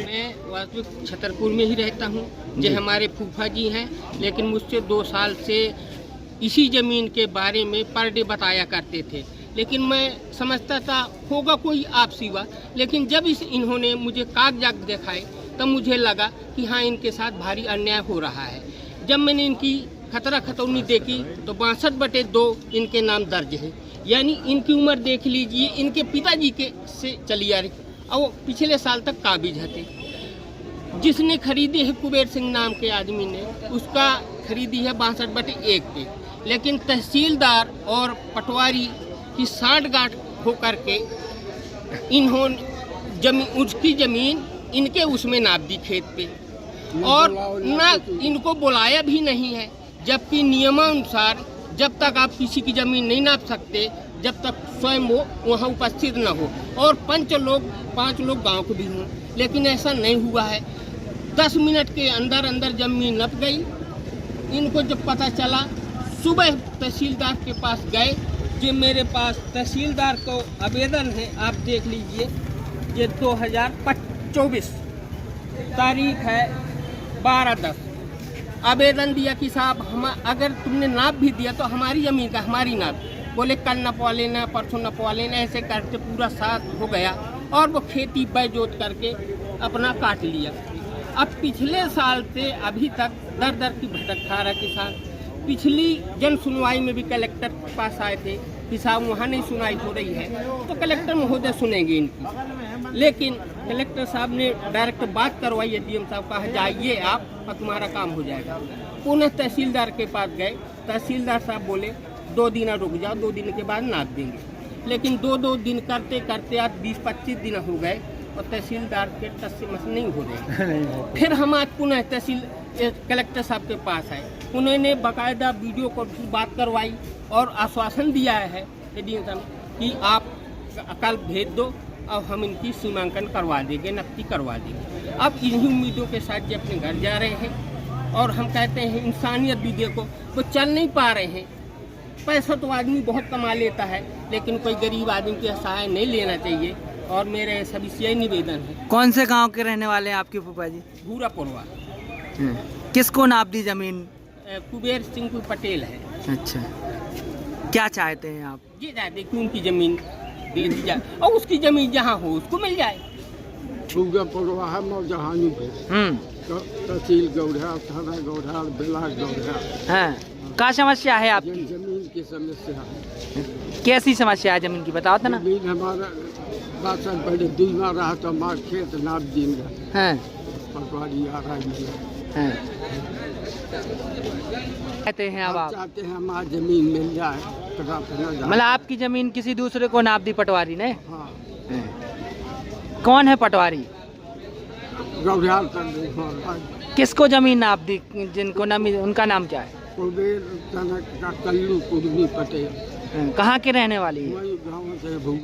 मैं वास्तविक छतरपुर में ही रहता हूँ, जो हमारे फूफा जी हैं, लेकिन मुझसे 2 साल से इसी ज़मीन के बारे में पर डे बताया करते थे। लेकिन मैं समझता था होगा कोई आपसी हुआ, लेकिन जब इन्होंने मुझे कागजात दिखाए तब मुझे लगा कि हाँ, इनके साथ भारी अन्याय हो रहा है। जब मैंने इनकी खतरा खतौनी देखी तो 62/2 इनके नाम दर्ज है, यानी इनकी उम्र देख लीजिए, इनके पिताजी के से चली आ रही, और पिछले साल तक काबिज थे। जिसने खरीदी है कुबेर सिंह नाम के आदमी ने, उसका खरीदी है 62/1 पे, लेकिन तहसीलदार और पटवारी की साठगांठ होकर के इन्होंने उसकी ज़मीन इनके उसमें नाप दी खेत पे, और ना इनको बुलाया भी नहीं है। जबकि नियमानुसार जब तक आप किसी की ज़मीन नहीं नाप सकते, जब तक स्वयं वो वहाँ उपस्थित न हो, और 5 लोग गांव के भी हों, लेकिन ऐसा नहीं हुआ है। 10 मिनट के अंदर अंदर ज़मीन नप गई। इनको जब पता चला, सुबह तहसीलदार के पास गए। जो मेरे पास तहसीलदार को आवेदन है, आप देख लीजिए, ये 2024 तारीख है 12/10। आवेदन दिया कि साहब हम अगर तुमने नाप भी दिया तो हमारी ज़मीन का हमारी नाप। बोले कल नपवा लेना, परसों नपवा लेना, ऐसे करते पूरा साथ हो गया, और वो खेती बै जोत करके अपना काट लिया। अब पिछले साल से अभी तक दर दर की भटक खा रहा किसान। पिछली जन सुनवाई में भी कलेक्टर के पास आए थे कि साहब वहाँ नहीं सुनवाई हो रही है, तो कलेक्टर महोदय सुनेंगे इनकी, लेकिन कलेक्टर साहब ने डायरेक्ट बात करवाई है। डीएम साहब कहा जाइए आप, और तुम्हारा काम हो जाएगा। पुनः तहसीलदार के पास गए। तहसीलदार साहब बोले 2 दिन रुक जाओ, 2 दिन के बाद नाप देंगे। लेकिन 2 दिन करते करते आज 20-25 दिन हो गए, और तहसीलदार के टस से मस नहीं हो रहे। फिर हम आज पुनः कलेक्टर साहब के पास आए। उन्होंने बाकायदा वीडियो कॉल की बात करवाई और आश्वासन दिया है कि आप कल भेज दो और हम इनकी सीमांकन करवा देंगे, नकदी करवा देंगे। अब इन्हीं उम्मीदों के साथ जो अपने घर जा रहे हैं, और हम कहते हैं इंसानियत भी देखो, वो चल नहीं पा रहे हैं। पैसा तो आदमी बहुत कमा लेता है, लेकिन कोई गरीब आदमी की सहाय नहीं लेना चाहिए, और मेरे सभी से यही निवेदन है। कौन से गांव के रहने वाले हैं आपके फूफा जी? भूरापुरवा। किसको नाप दी ज़मीन? कुबेर सिंह पटेल है। अच्छा, क्या चाहते हैं आप? ये चाहते हैं कि उनकी ज़मीन दे दी जाए, और उसकी ज़मीन जहाँ हो उसको मिल जाए। भूरापुरवा है मौजहानी पे, तहसील गौढ़ा, थाना गौढ़ा, बेला गौढ़ा। हाँ, क्या समस्या है आपकी? जमीन की समस्या है। कैसी समस्या है जमीन की, बताओ तो ना। जमीन हमारा 5 साल पहले दूसरा रहा तो हमारा खेत नाप देंगे। हाँ, पटवारी आ रहा है। हाँ। कहते हैं अब आप चाहते हैं हमारी जमीन मिल जाए, मतलब आपकी जमीन किसी दूसरे को नाप दी पटवारी ने? हाँ। कौन है पटवारी? गौढ़ा। किसको जमीन नाप दी? जिनको नाम, उनका नाम क्या है? कुबेर का कल्लू कुर्मी पटेल। कहाँ के रहने वाली है? वही गाँव से